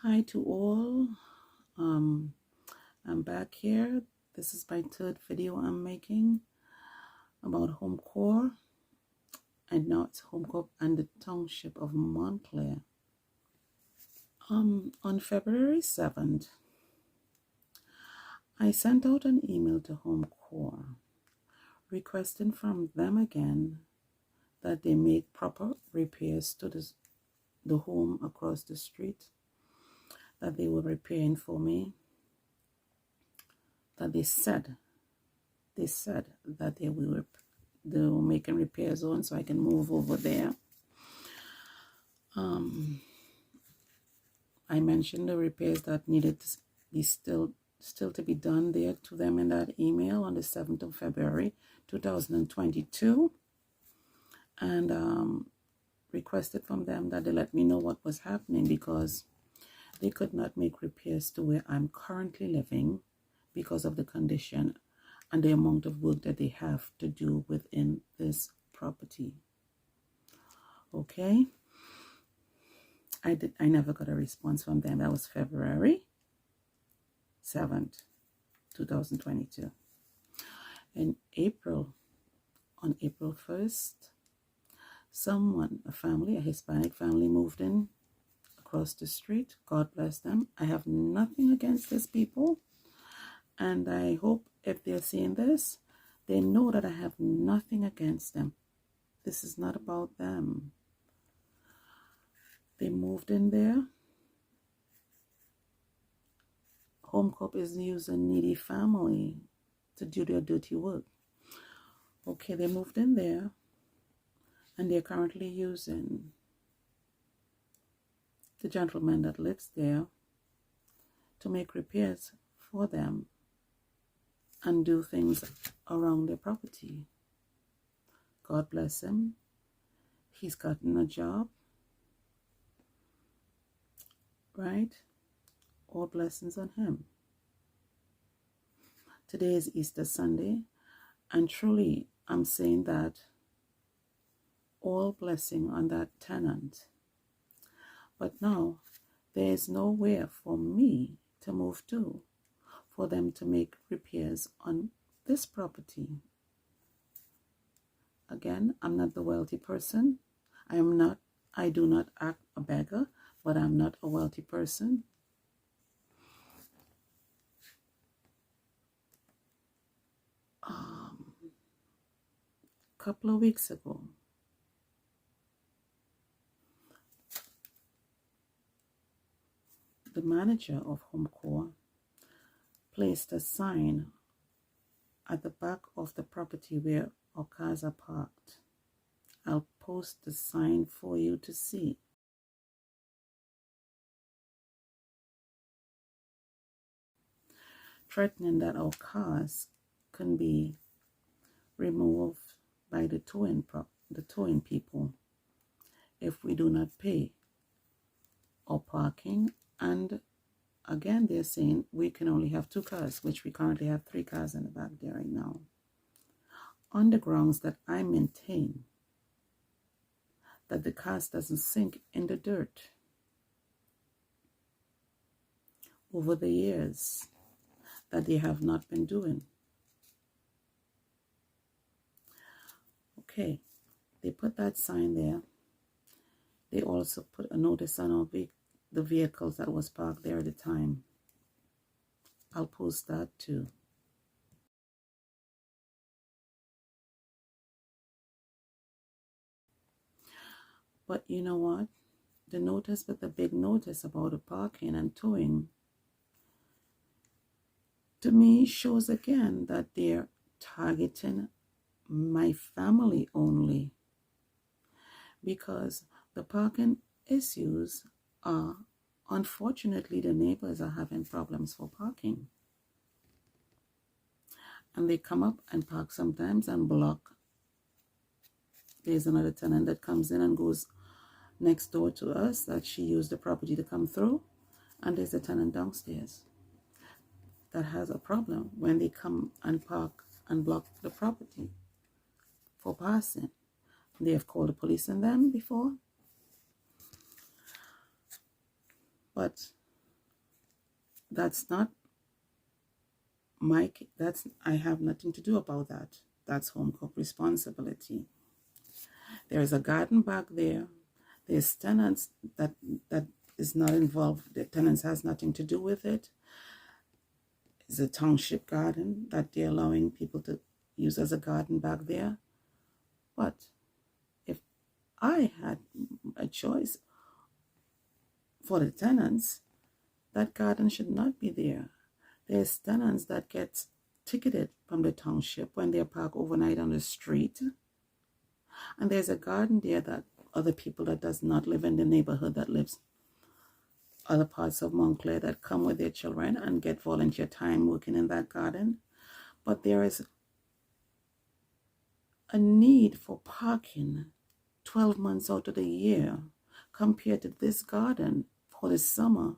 Hi to all. Um, I'm back here. This is my third video I'm making about Homecorp, and now it's Homecorp and the Township of Montclair. On February 7th, I sent out an email to Homecorp requesting from them again that they make proper repairs to the home across the street, that they were repairing for me, that they said that they were making repairs on so I can move over there. I mentioned the repairs that needed to be still to be done there to them in that email on the 7th of February 2022, and requested from them that they let me know what was happening, because they could not make repairs to where I'm currently living because of the condition and the amount of work that they have to do within this property. Okay, I never got a response from them. That was February 7th, 2022. In April, on April 1st, a Hispanic family moved in across the street. God bless them. I have nothing against these people, and I hope if they're seeing this, they know that I have nothing against them. This is not about them. They moved in there. Homecorp is using needy family to do their dirty work. Okay, they moved in there, and they're currently using the gentleman that lives there to make repairs for them and do things around their property. God bless him. He's gotten a job, right? All blessings on him. Today is Easter Sunday, and truly I'm saying that all blessing on that tenant. But now there is nowhere for me to move to for them to make repairs on this property. Again, I'm not the wealthy person. I do not act a beggar, but I'm not a wealthy person. Couple of weeks ago, the manager of Homecorp placed a sign at the back of the property where our cars are parked. I'll post the sign for you to see. Threatening that our cars can be removed by the towing people if we do not pay our parking. And again, they're saying we can only have 2 cars, which we currently have 3 cars in the back there right now, on the grounds that I maintain that the cars doesn't sink in the dirt. Over the years, that they have not been doing. Okay, they put that sign there. They also put a notice on the vehicles that was parked there at the time. I'll post that too. But you know what? The notice with the big notice about the parking and towing, to me, shows again that they're targeting my family only, because the parking issues are, unfortunately, the neighbors are having problems for parking, and they come up and park sometimes and block. There's another tenant that comes in and goes next door to us that she used the property to come through, and there's a tenant downstairs that has a problem when they come and park and block the property for passing. They have called the police on them before, but That's not I have nothing to do about that. That's Homecorp responsibility. There's a garden back there. There's tenants that is not involved. The tenants has nothing to do with it. It's a township garden that they're allowing people to use as a garden back there. But if I had a choice for the tenants, that garden should not be there. There's tenants that get ticketed from the township when they park overnight on the street. And there's a garden there that other people that does not live in the neighborhood, that lives other parts of Montclair, that come with their children and get volunteer time working in that garden. But there is a need for parking 12 months out of the year compared to this garden for the summer,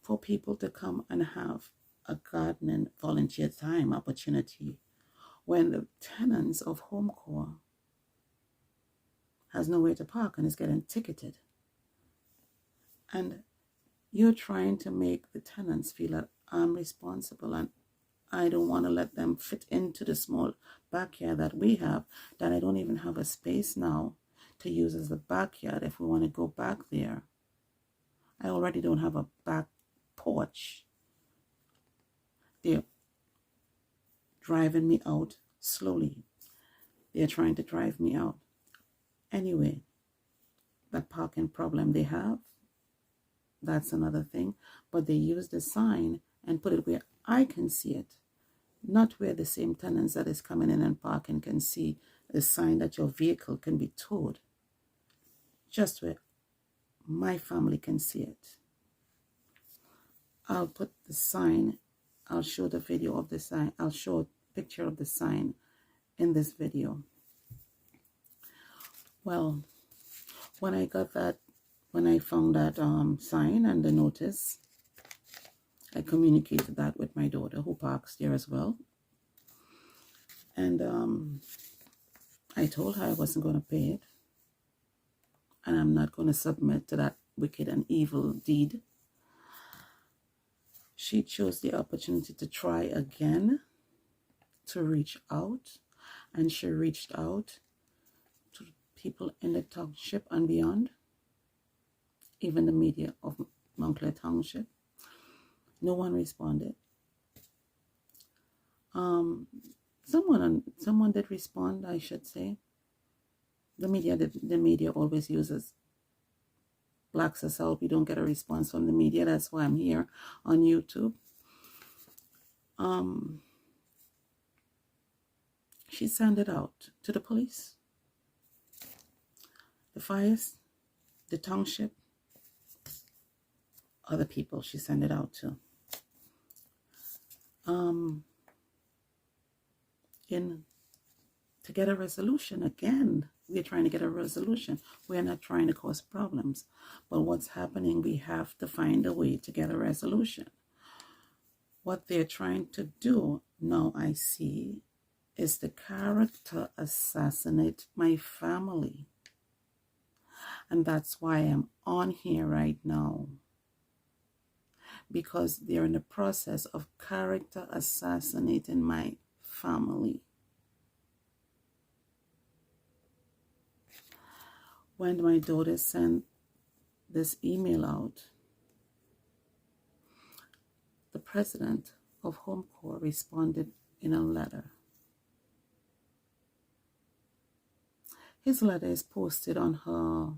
for people to come and have a gardening volunteer time opportunity when the tenants of Homecorp has nowhere to park and is getting ticketed. And you're trying to make the tenants feel that I'm responsible and I don't want to let them fit into the small backyard that we have, that I don't even have a space now to use as a backyard if we want to go back there. I already don't have a back porch. They're driving me out slowly. They're trying to drive me out. Anyway, that parking problem they have, that's another thing. But they use the sign and put it where I can see it, not where the same tenants that is coming in and parking can see the sign that your vehicle can be towed. Just where my family can see it. I'll put the sign, I'll show the video of the sign, I'll show a picture of the sign in this video. Well, when I found that sign and the notice, I communicated that with my daughter who parks there as well. And I told her I wasn't going to pay it. And I'm not going to submit to that wicked and evil deed. She chose the opportunity to try again, to reach out. And she reached out to people in the township and beyond, even the media of Montclair Township. No one responded. Someone did respond, I should say. The media always uses blacks us out. We don't get a response from the media. That's why I'm here on YouTube. She sent it out to the police, the fires, the township, other people she sent it out to. To get a resolution, again, we're trying to get a resolution. We're not trying to cause problems. But what's happening, we have to find a way to get a resolution. What they're trying to do, now I see, is the character assassinate my family. And that's why I'm on here right now. Because they're in the process of character assassinating my family. When my daughter sent this email out, the president of Homecorp responded in a letter. His letter is posted on her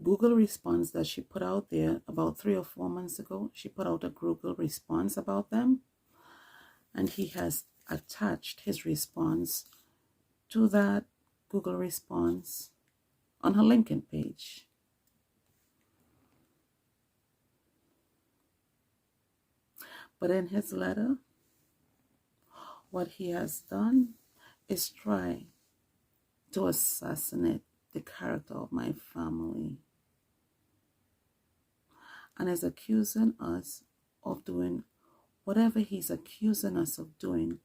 Google response that she put out there about 3 or 4 months ago. She put out a Google response about them, and he has attached his response to that Google response on her LinkedIn page. But in his letter, what he has done is try to assassinate the character of my family, and is accusing us of doing whatever he's accusing us of doing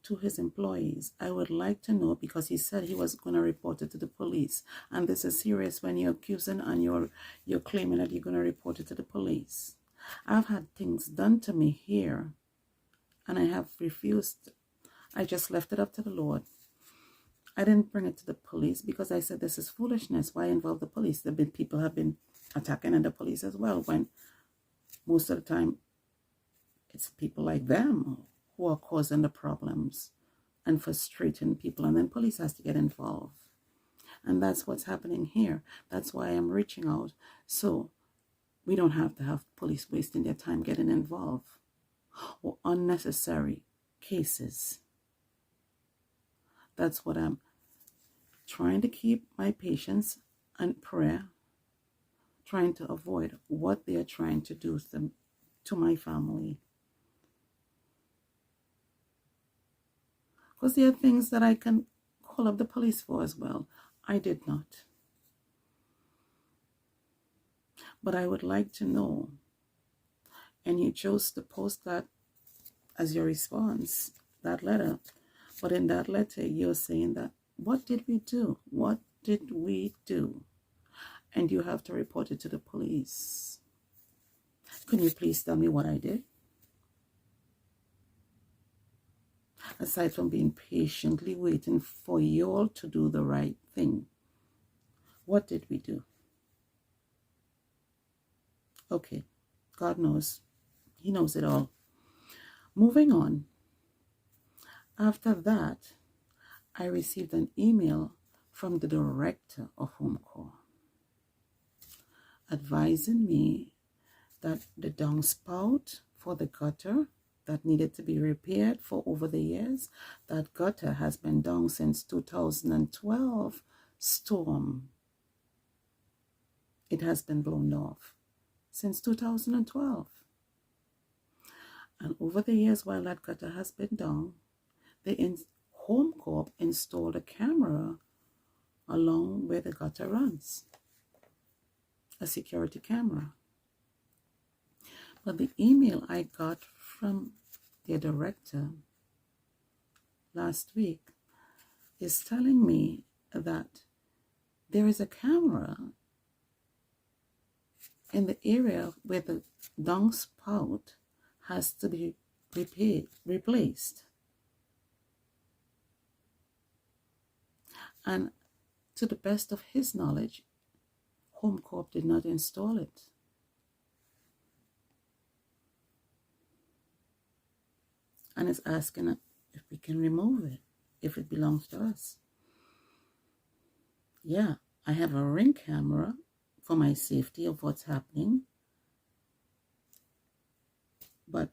to his employees. I would like to know, because he said he was going to report it to the police. And this is serious when you're accusing and you're claiming that you're going to report it to the police. I've had things done to me here, and I have refused. I just left it up to the Lord. I didn't bring it to the police because I said this is foolishness. Why involve the police? People have been attacking the police as well, when most of the time it's people like them who are causing the problems and frustrating people, and then police has to get involved. And that's what's happening here. That's why I'm reaching out. So we don't have to have police wasting their time getting involved or unnecessary cases. That's what I'm trying to keep my patience and prayer, trying to avoid what they are trying to do to my family. Because there are things that I can call up the police for as well. I did not. But I would like to know, and you chose to post that as your response, that letter. But in that letter, you're saying that, what did we do? What did we do? And you have to report it to the police. Can you please tell me what I did? Aside from being patiently waiting for you all to do the right thing, what did we do? Okay, God knows. He knows it all. Moving on. After that, I received an email from the director of Homecorp advising me that the downspout for the gutter that needed to be repaired for over the years, that gutter has been down since 2012 storm. It has been blown off since 2012. And over the years, while that gutter has been down, Homecorp installed a camera along where the gutter runs, a security camera. But the email I got from their director last week is telling me that there is a camera in the area where the downspout has to be replaced. And to the best of his knowledge, Homecorp did not install it. And is asking if we can remove it, if it belongs to us. Yeah, I have a Ring camera for my safety of what's happening, but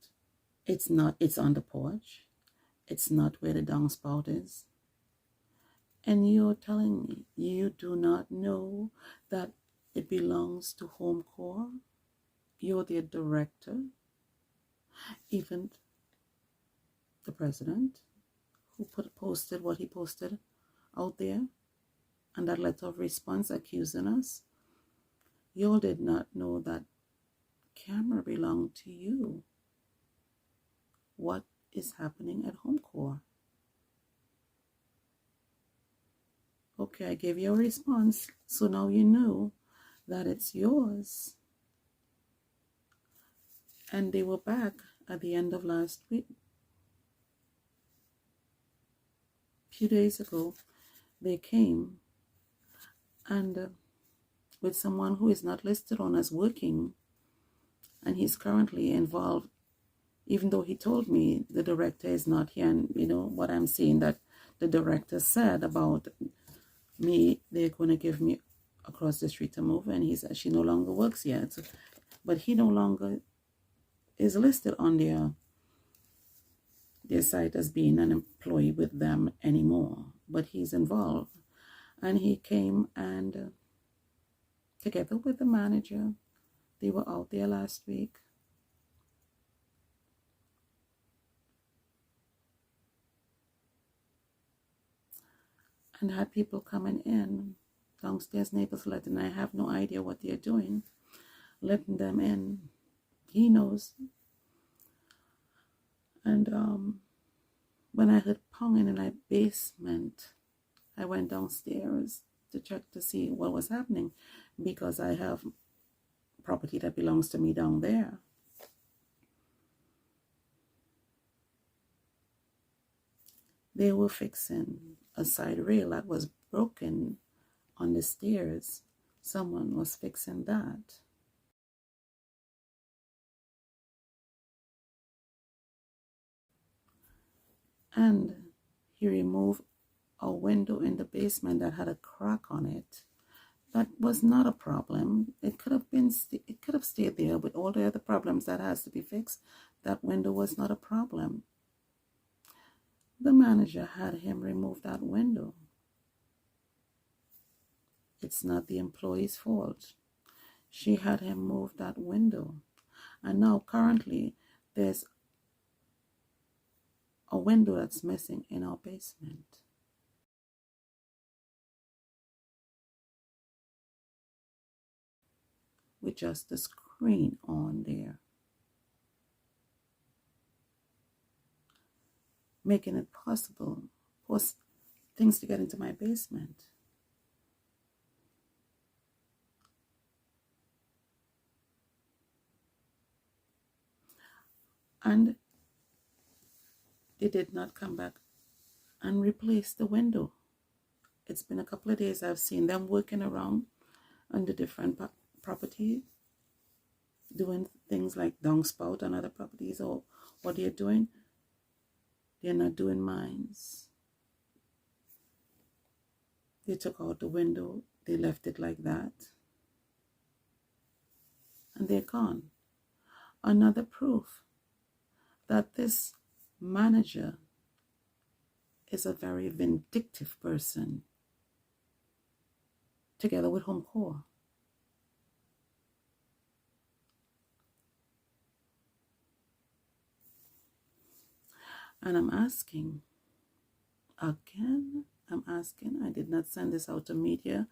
it's on the porch. It's not where the downspout is. And you're telling me you do not know that it belongs to Homecorp? You're their director? Even the president who posted what he posted out there, and that letter of response accusing us, you all did not know that camera belonged to you. What is happening at Homecorp? Okay, I gave you a response, so now you know that it's yours. And they were back at the end of last week. A few days ago, they came and with someone who is not listed on as working, and he's currently involved, even though he told me the director is not here. And you know what I'm saying, that the director said about me, they're going to give me across the street to move, and he said she no longer works yet, but he no longer is listed on their site as being an employee with them anymore, but he's involved. And he came and together with the manager, they were out there last week. And had people coming in, downstairs neighbors letting, I have no idea what they're doing, letting them in. He knows. And When I heard pounding in my basement, I went downstairs to check to see what was happening because I have property that belongs to me down there. They were fixing a side rail that was broken on the stairs. Someone was fixing that. And he removed a window in the basement that had a crack on it. That was not a problem. It could have stayed there with all the other problems that has to be fixed. That window was not a problem. The manager had him remove that window. It's not the employee's fault. She had him move that window. And now currently there's a window that's missing in our basement. With just the screen on there. Making it possible for things to get into my basement. And they did not come back and replace the window. It's been a couple of days I've seen them working around on the different properties, doing things like downspout on other properties, or what they're doing. They're not doing mines. They took out the window, they left it like that, and they're gone. Another proof that this manager is a very vindictive person, together with Homecorp. And I'm asking, again, I did not send this out to media.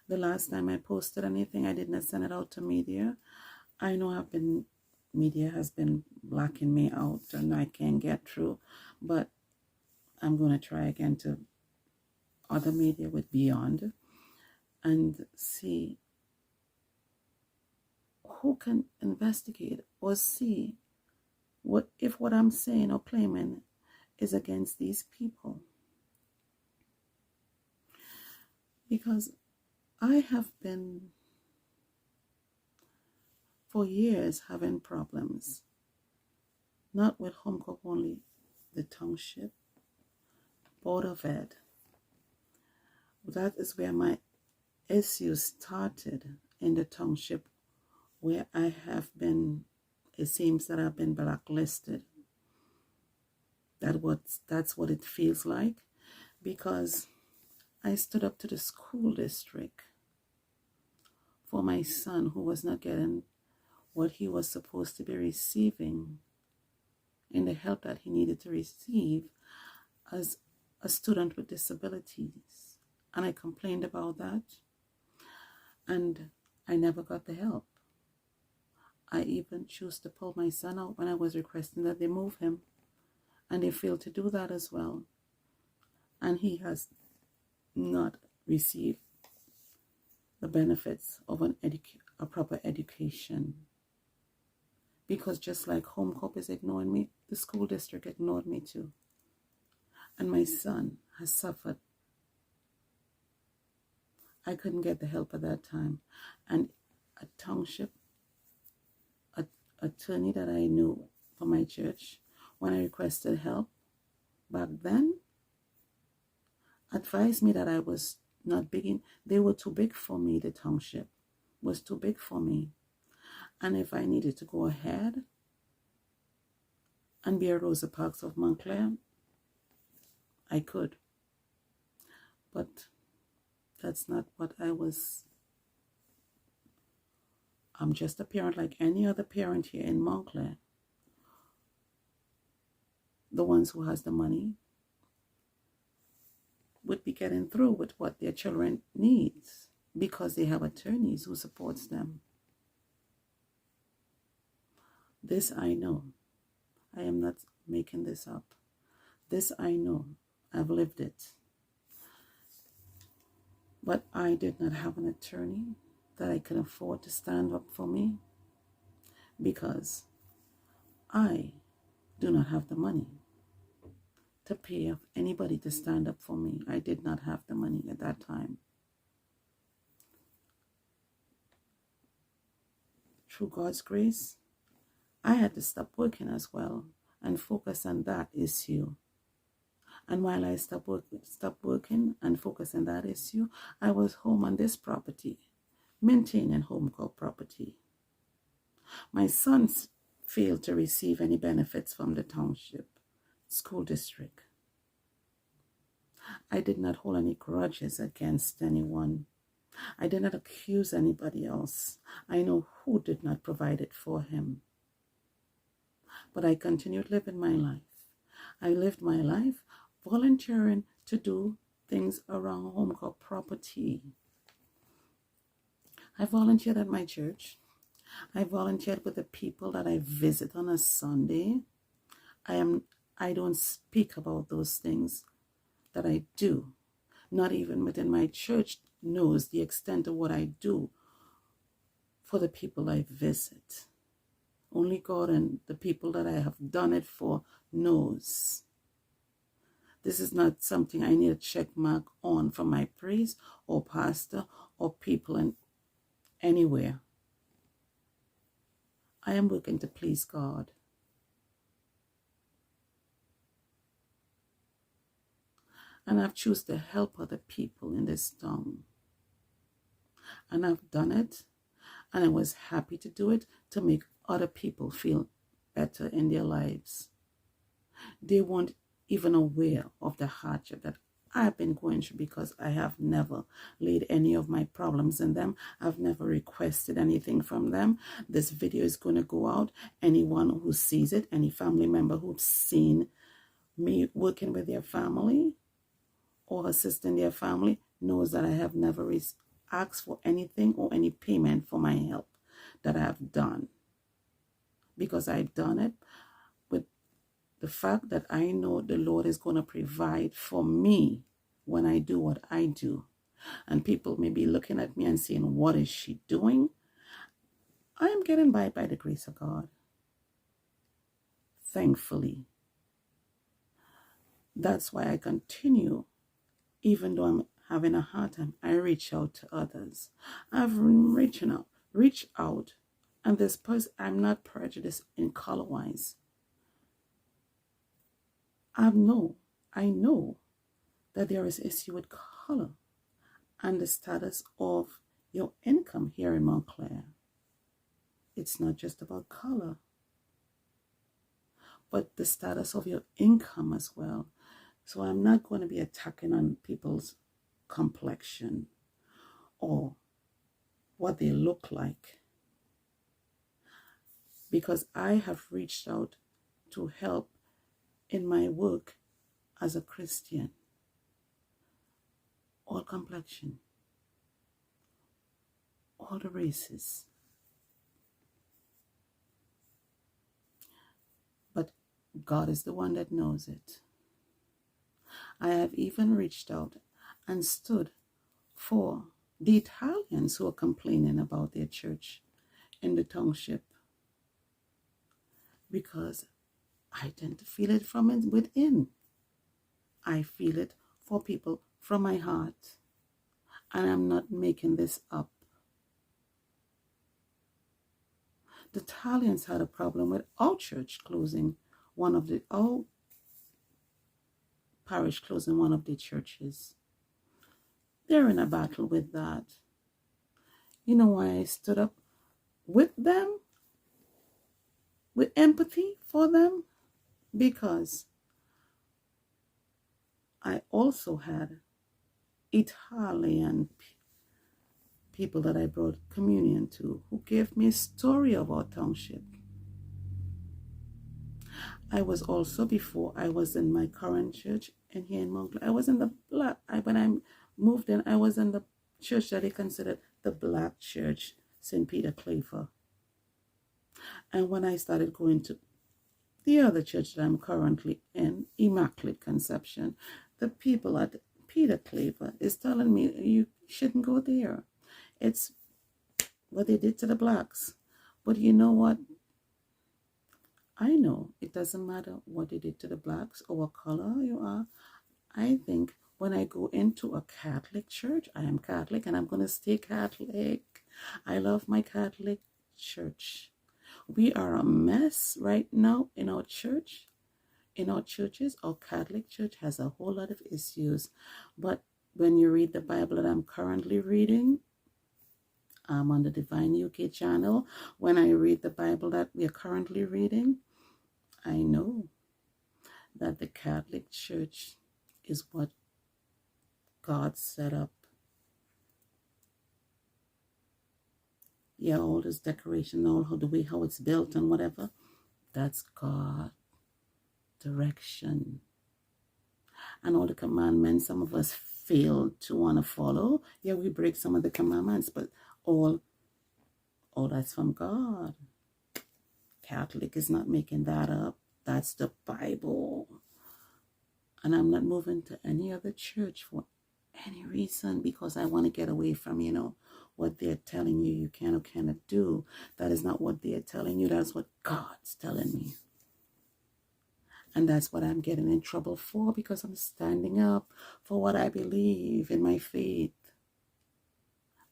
The last time I posted anything, I did not send it out to media. I know media has been blocking me out and I can't get through, but I'm going to try again to other media with Beyond and see who can investigate or see if what I'm saying or claiming is against these people. Because I have been for years having problems, not with Homecorp only, the Township, Board of Ed. That is where my issues started, in the Township, where I have been, it seems that I've been blacklisted. That's what it feels like, because I stood up to the school district for my son who was not getting what he was supposed to be receiving in the help that he needed to receive as a student with disabilities. And I complained about that, and I never got the help. I even chose to pull my son out when I was requesting that they move him, and they failed to do that as well. And he has not received the benefits of a proper education. Because just like Homecorp is ignoring me, the school district ignored me too. And my son has suffered. I couldn't get the help at that time. And a Township attorney that I knew for my church, when I requested help back then, advised me that I was not big they were too big for me. The Township was too big for me. And if I needed to go ahead and be a Rosa Parks of Montclair, I could. But that's not what I was. I'm just a parent like any other parent here in Montclair. The ones who has the money would be getting through with what their children needs because they have attorneys who supports them. This I know. I am not making this up. This I know. I've lived it. But I did not have an attorney that I could afford to stand up for me because I do not have the money to pay off anybody to stand up for me. I did not have the money at that time. Through God's grace, I had to stop working as well and focus on that issue. And while I stopped working and focus on that issue, I was home on this property, maintaining Homecorp property. My sons failed to receive any benefits from the Township school district. I did not hold any grudges against anyone. I did not accuse anybody else. I know who did not provide it for him. But I continued living my life. I lived my life volunteering to do things around Homecorp property. I volunteered at my church. I volunteered with the people that I visit on a Sunday. I don't speak about those things that I do. Not even within my church knows the extent of what I do for the people I visit. Only God and the people that I have done it for knows. This is not something I need a check mark on from my priest or pastor or people anywhere. I am working to please God. And I've chosen to help other people in this town. And I've done it. And I was happy to do it to make other people feel better in their lives. They weren't even aware of the hardship that I've been going through because I have never laid any of my problems in them. I've never requested anything from them. This video is going to go out. Anyone who sees it, any family member who's seen me working with their family or assisting their family knows that I have never asked for anything or any payment for my help that I have done. Because I've done it with the fact that I know the Lord is going to provide for me when I do what I do. And people may be looking at me and saying, what is she doing? I am getting by the grace of God. Thankfully. That's why I continue. Even though I'm having a hard time, I reach out to others. I've reached out. And this person, I'm not prejudiced in color-wise. I know that there is issue with color and the status of your income here in Montclair. It's not just about color, but the status of your income as well. So I'm not going to be attacking on people's complexion or what they look like, because I have reached out to help in my work as a Christian. All complexion, all the races. But God is the one that knows it. I have even reached out and stood for the Italians who are complaining about their church in the Township, because I tend to feel it from within. I feel it for people from my heart, and I'm not making this up. The Italians had a problem with our church closing our parish closing one of the churches. They're in a battle with that. You know why I stood up with them? With empathy for them? Because I also had Italian people that I brought communion to who gave me a story of our township. I was also, before I was in my current church and here in Montclair, I was in the black, when I moved in, I was in the church that they considered the Black Church, St. Peter Claver. And when I started going to The other church that I'm currently in, Immaculate Conception, the people at Peter Claver is telling me you shouldn't go there. It's what they did to the blacks. But you know what? I know it doesn't matter what they did to the blacks or what color you are. I think when I go into a Catholic church, I am Catholic and I'm going to stay Catholic. I love my Catholic church. We are a mess right now in our church. In our churches, our Catholic church has a whole lot of issues. But when you read the Bible that I'm currently reading, I'm on the Divine UK channel. When I read the Bible that we are currently reading, I know that the Catholic Church is what God set up. Yeah, all this decoration, all the way how it's built and whatever, that's God direction. And all the commandments some of us fail to want to follow. Yeah, we break some of the commandments, but all that's from God. Catholic is not making that up. That's the Bible. And I'm not moving to any other church for any reason because I want to get away from, what they're telling you can or cannot do. That is not what they're telling you. That's what God's telling me. And that's what I'm getting in trouble for because I'm standing up for what I believe in my faith.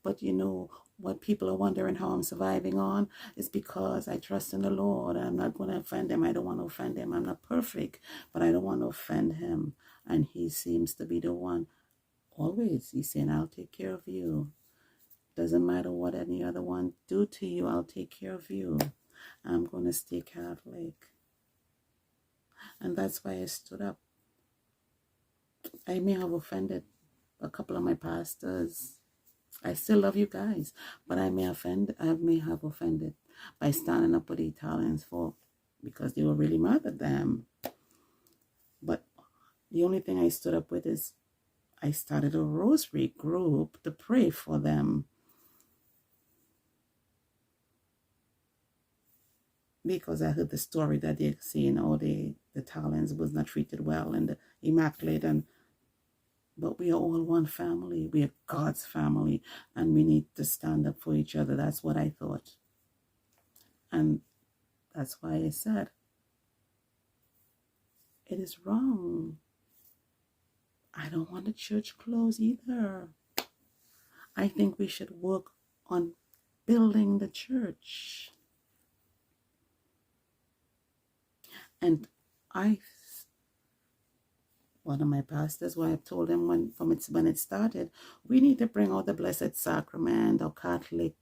But what people are wondering how I'm surviving on is because I trust in the Lord. I'm not going to offend him. I don't want to offend him. I'm not perfect, but I don't want to offend him. And he seems to be the one. Always, he's saying, I'll take care of you. Doesn't matter what any other one do to you, I'll take care of you. I'm going to stay Catholic. And that's why I stood up. I may have offended a couple of my pastors. I still love you guys, but I may have offended by standing up with the Italians because they were really mad at them. But the only thing I stood up with is I started a rosary group to pray for them. Because I heard the story that they're saying, the Italians was not treated well and the Immaculate but we are all one family. We are God's family and we need to stand up for each other. That's what I thought. And that's why I said, it is wrong. I don't want the church closed either. I think we should work on building the church. And one of my pastors, who I told him when it started, we need to bring out the Blessed Sacrament, or Catholic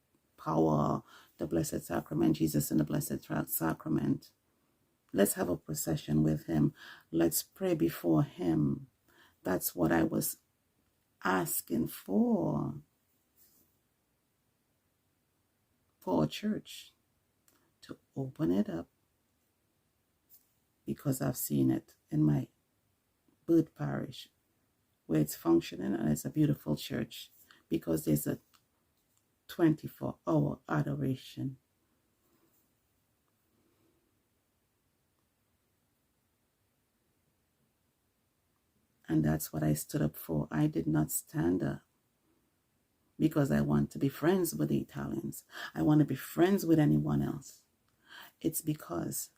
power, the Blessed Sacrament, Jesus in the Blessed Sacrament. Let's have a procession with him. Let's pray before him. That's what I was asking for a church, to open it up, because I've seen it in my birth parish where it's functioning and it's a beautiful church because there's a 24-hour adoration. And that's what I stood up for. I did not stand up because I want to be friends with the Italians. I want to be friends with anyone else. It's because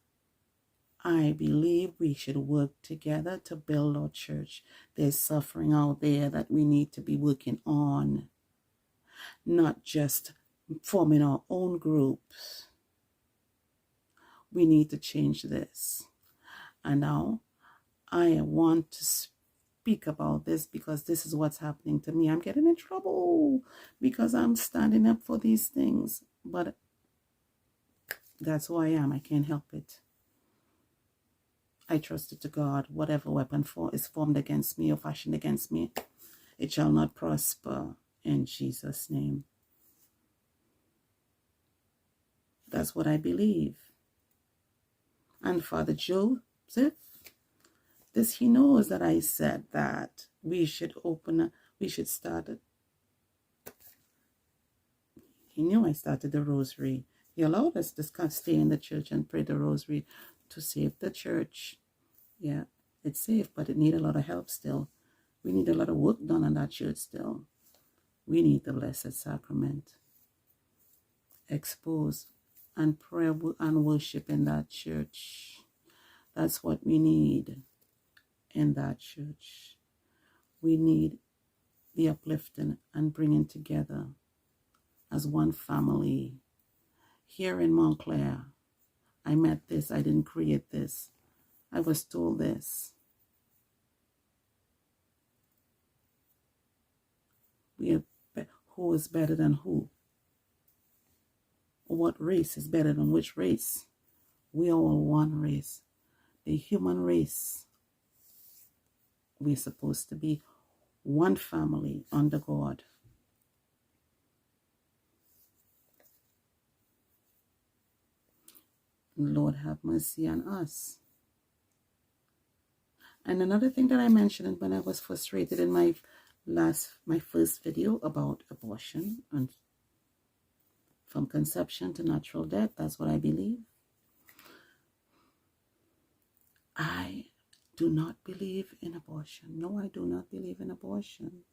I believe we should work together to build our church. There's suffering out there that we need to be working on, not just forming our own groups. We need to change this. And now I want to speak about this because this is what's happening to me. I'm getting in trouble because I'm standing up for these things. But that's who I am. I can't help it. I trusted to God. Whatever weapon is formed against me or fashioned against me, it shall not prosper in Jesus' name. That's what I believe. And Father Joseph, he knows that I said that we should start it. He knew I started the rosary. He allowed us to stay in the church and pray the rosary to save the church. Yeah, it's safe, but it needs a lot of help still. We need a lot of work done on that church still. We need the Blessed Sacrament exposed and prayer and worship in that church. That's what we need in that church. We need the uplifting and bringing together as one family. Here in Montclair, I met this. I didn't create this. I was told this. Who is better than who? What race is better than which race? We are all one race. The human race. We're supposed to be one family under God. Lord have mercy on us. And another thing that I mentioned when I was frustrated in my first video about abortion and from conception to natural death, that's what I believe. I do not believe in abortion. No, I do not believe in abortion.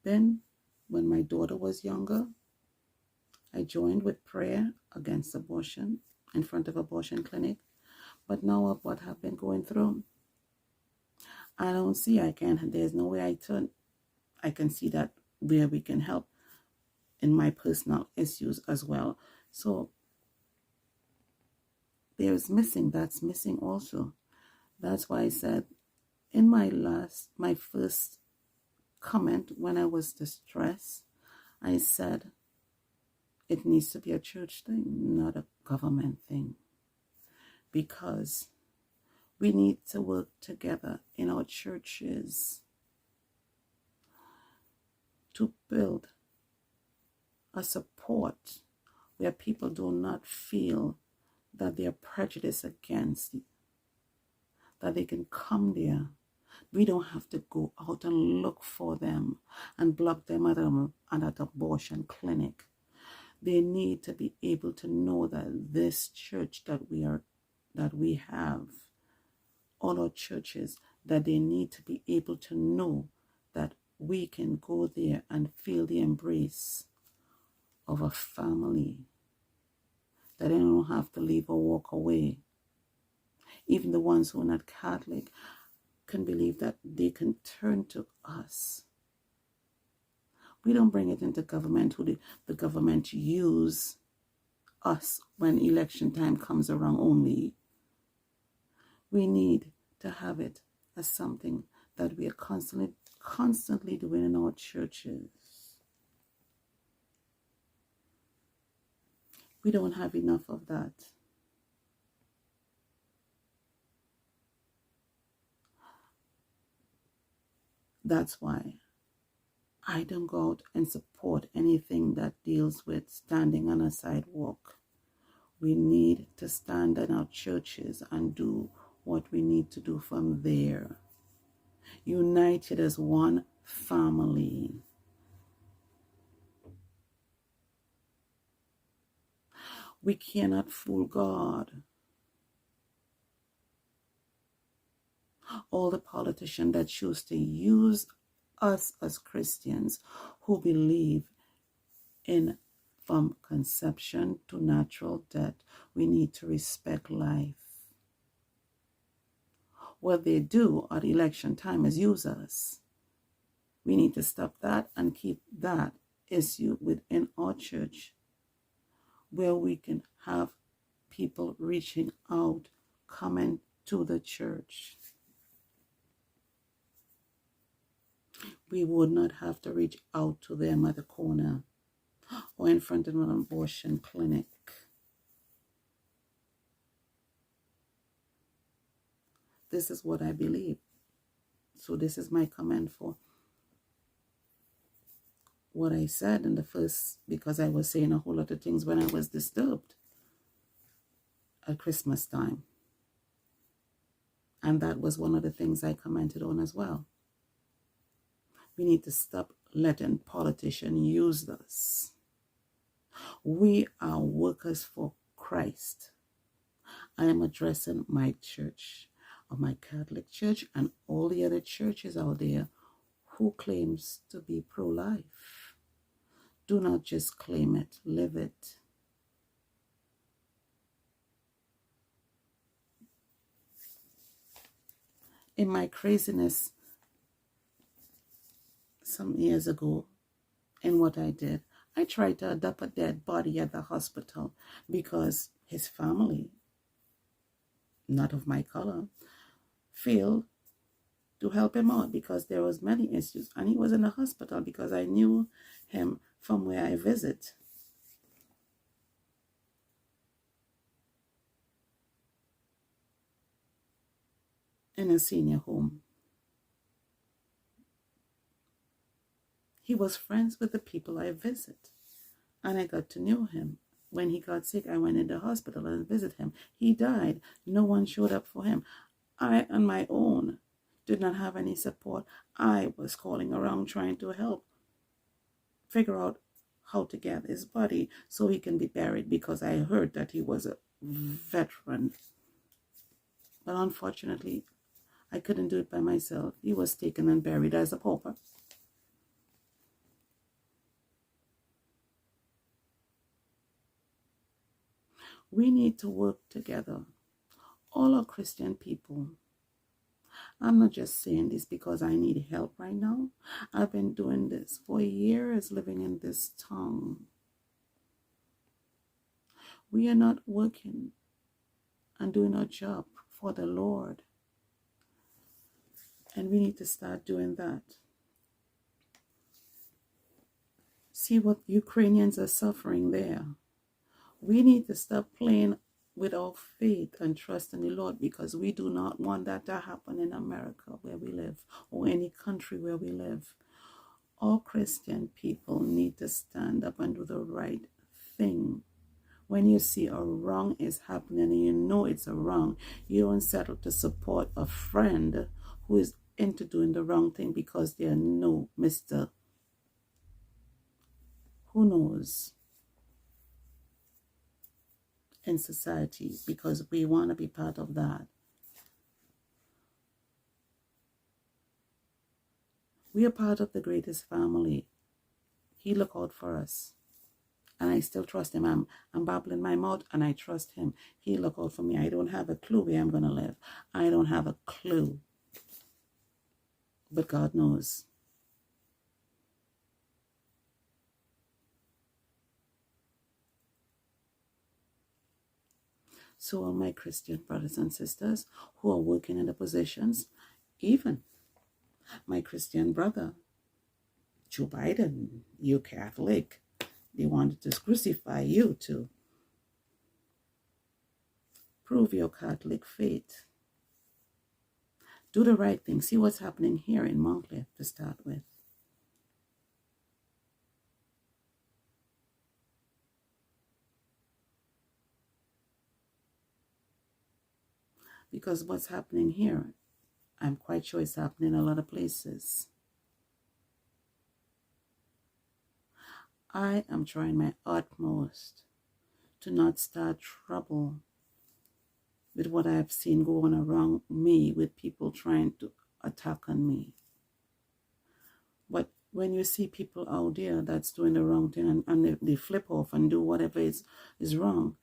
When my daughter was younger, I joined with prayer against abortion in front of abortion clinic. But now what I've been going through, I don't see there's no way I can see that where we can help in my personal issues as well. So that's missing also. That's why I said in my first comment when I was distressed, I said it needs to be a church thing, not a government thing. Because we need to work together in our churches to build a support where people do not feel that they are prejudiced against it, that they can come there. We don't have to go out and look for them and block them at an abortion clinic. They need to be able to know that this church that we have, all our churches, that they need to be able to know that we can go there and feel the embrace of a family, that they don't have to leave or walk away. Even the ones who are not Catholic can believe that they can turn to us. We don't bring it into government, the government use us when election time comes around only. We need to have it as something that we are constantly doing in our churches. We don't have enough of that. That's why I don't go out and support anything that deals with standing on a sidewalk. We need to stand in our churches and do what we need to do from there. United as one family. We cannot fool God. All the politicians that choose to use us as Christians who believe in from conception to natural death, we need to respect life. What they do at election time is use us. We need to stop that and keep that issue within our church, where we can have people reaching out, coming to the church. We would not have to reach out to them at the corner or in front of an abortion clinic. This is what I believe. So this is my comment for what I said in the first, because I was saying a whole lot of things when I was disturbed at Christmas time. And that was one of the things I commented on as well. We need to stop letting politicians use us. We are workers for Christ. I am addressing my church, or my Catholic church, and all the other churches out there who claims to be pro-life. Do not just claim it, live it. In my craziness some years ago, in what I did, I tried to adopt a dead body at the hospital because his family, not of my color, failed to help him out because there was many issues, and he was in the hospital because I knew him from where I visit. In a senior home. He was friends with the people I visit, and I got to know him. When he got sick, I went in the hospital and visited him. He died. No one showed up for him. I, on my own, did not have any support. I was calling around trying to help figure out how to get his body so he can be buried, because I heard that he was a veteran. But unfortunately, I couldn't do it by myself. He was taken and buried as a pauper. We need to work together. All are Christian people. I'm not just saying this because I need help right now. I've been doing this for years, living in this town. We are not working and doing our job for the Lord. And we need to start doing that. See what Ukrainians are suffering there. We need to stop playing with our faith and trust in the Lord, because we do not want that to happen in America where we live, or any country where we live. All Christian people need to stand up and do the right thing. When you see a wrong is happening and you know it's a wrong, you don't settle to support a friend who is into doing the wrong thing because they know Mr. Who knows in society, because we want to be part of that. We are part of the greatest family. He look out for us. And I still trust him. I'm babbling my mouth and I trust him. He look out for me. I don't have a clue where I'm going to live. I don't have a clue. But God knows. So all my Christian brothers and sisters who are working in the positions, even my Christian brother, Joe Biden, you Catholic, they wanted to crucify you too. Prove your Catholic faith. Do the right thing. See what's happening here in Montclair to start with. Because what's happening here, I'm quite sure it's happening in a lot of places. I am trying my utmost to not start trouble with what I've seen going around me, with people trying to attack on me. But when you see people out there that's doing the wrong thing and they flip off and do whatever is wrong,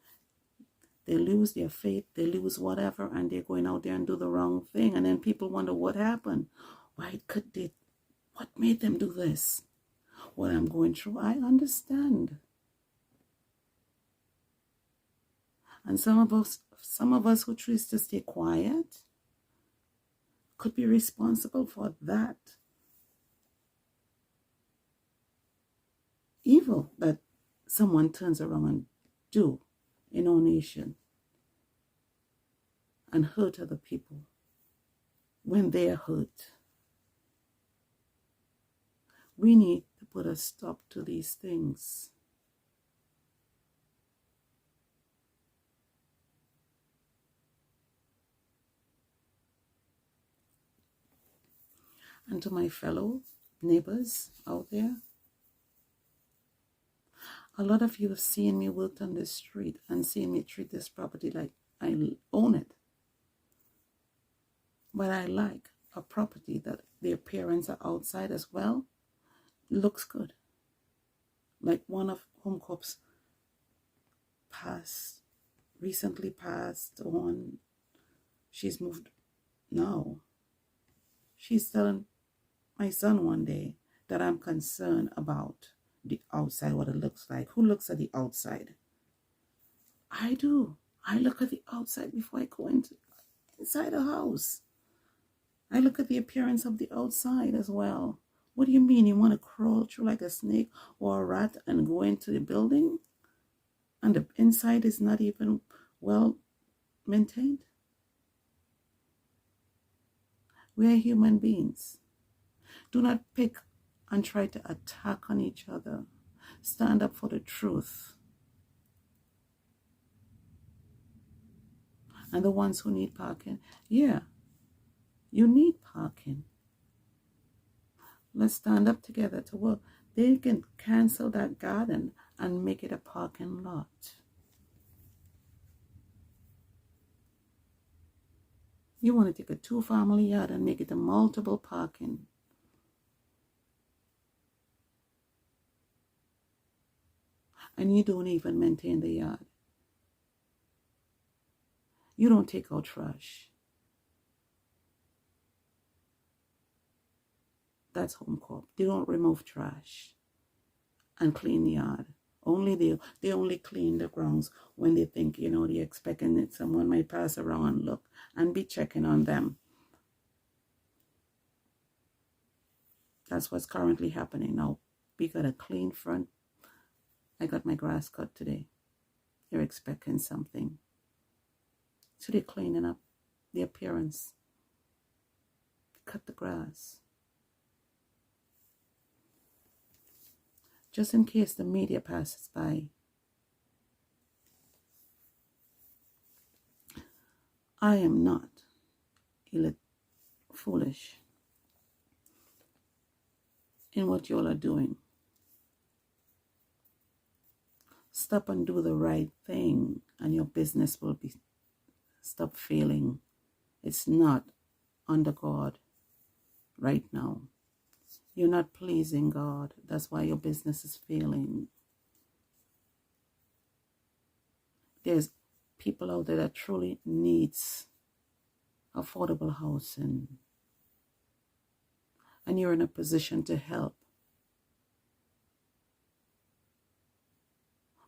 they lose their faith, they lose whatever, and they're going out there and do the wrong thing. And then people wonder what happened. Why could they, what made them do this? What I'm going through, I understand. And some of us who choose to stay quiet could be responsible for that evil that someone turns around and do in our nation and hurt other people when they are hurt. We need to put a stop to these things. And to my fellow neighbors out there, A lot of you have seen me work on this street and seen me treat this property like I own it. But I like a property that the appearance are outside as well looks good. Like one of Homecorp's recently passed on. She's moved now. She's telling my son one day that I'm concerned about the outside, what it looks like. Who looks at the outside? I do. I look at the outside before I go inside a house. I look at the appearance of the outside as well. What do you mean? You want to crawl through like a snake or a rat and go into the building? And the inside is not even well maintained? We are human beings. Do not pick and try to attack on each other. Stand up for the truth. And the ones who need parking, yeah, you need parking. Let's stand up together to work. They can cancel that garden and make it a parking lot. You want to take a 2-family yard and make it a multiple parking. And you don't even maintain the yard. You don't take out trash. That's Homecorp. They don't remove trash and clean the yard. They only clean the grounds when they think, they're expecting that someone might pass around and look and be checking on them. That's what's currently happening now. We got a clean front. I got my grass cut today. They're expecting something. So they're cleaning up the appearance. Cut the grass. Just in case the media passes by. I am not foolish in what you all are doing. Stop and do the right thing, and your business will stop failing. It's not under God right now. You're not pleasing God. That's why your business is failing. There's people out there that truly needs affordable housing. And you're in a position to help.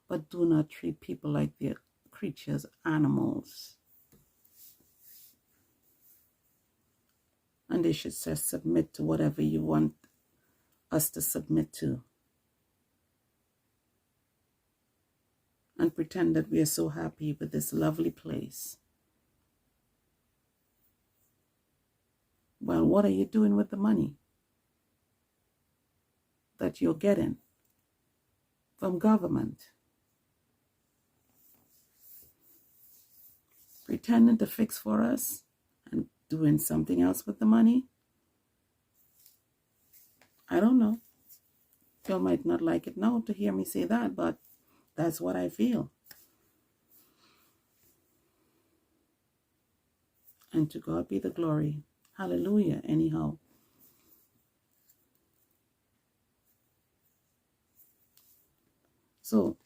But do not treat people like they're creatures, animals. And they should just submit to whatever you want us to submit to. And pretend that we are so happy with this lovely place. Well, what are you doing with the money that you're getting from government? Pretending to fix for us and doing something else with the money? I don't know. You might not like it now to hear me say that, but that's what I feel. And to God be the glory. Hallelujah, anyhow. So,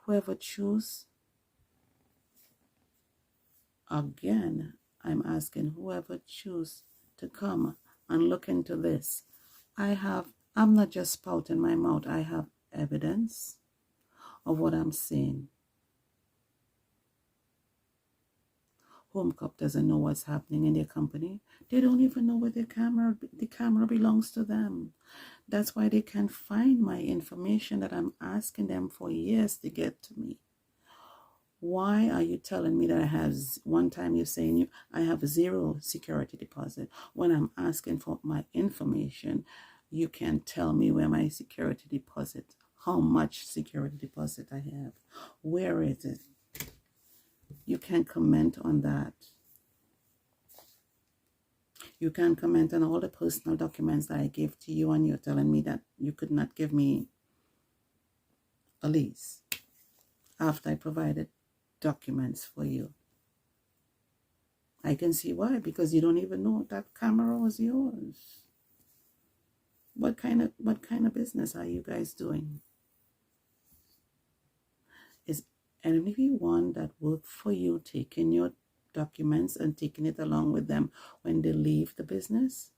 whoever choose, again, I'm asking whoever choose to come and look into this. I'm not just spouting my mouth. I have evidence of what I'm saying. Homecorp doesn't know what's happening in their company. They don't even know where the camera belongs to them. That's why they can't find my information that I'm asking them for years to get to me. Why are you telling me that I have, one time you're saying I have 0 security deposit. When I'm asking for my information, you can't tell me where my security deposit, how much security deposit I have. Where is it? You can't comment on that. You can't comment on all the personal documents that I gave to you, and you're telling me that you could not give me a lease after I provided documents for you. I can see why, because you don't even know that camera was yours. What kind of business are you guys doing? Is anyone that worked for you taking your documents and taking it along with them when they leave the business?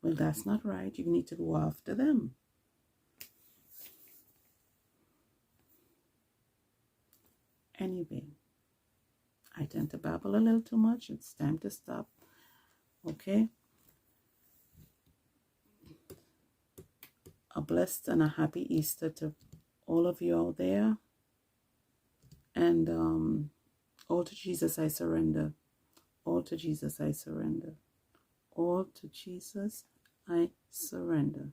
Well, that's not right. You need to go after them. Anyway, I tend to babble a little too much. It's time to stop. Okay? A blessed and a happy Easter to all of you out there. And all to Jesus I surrender. All to Jesus I surrender. All to Jesus I surrender.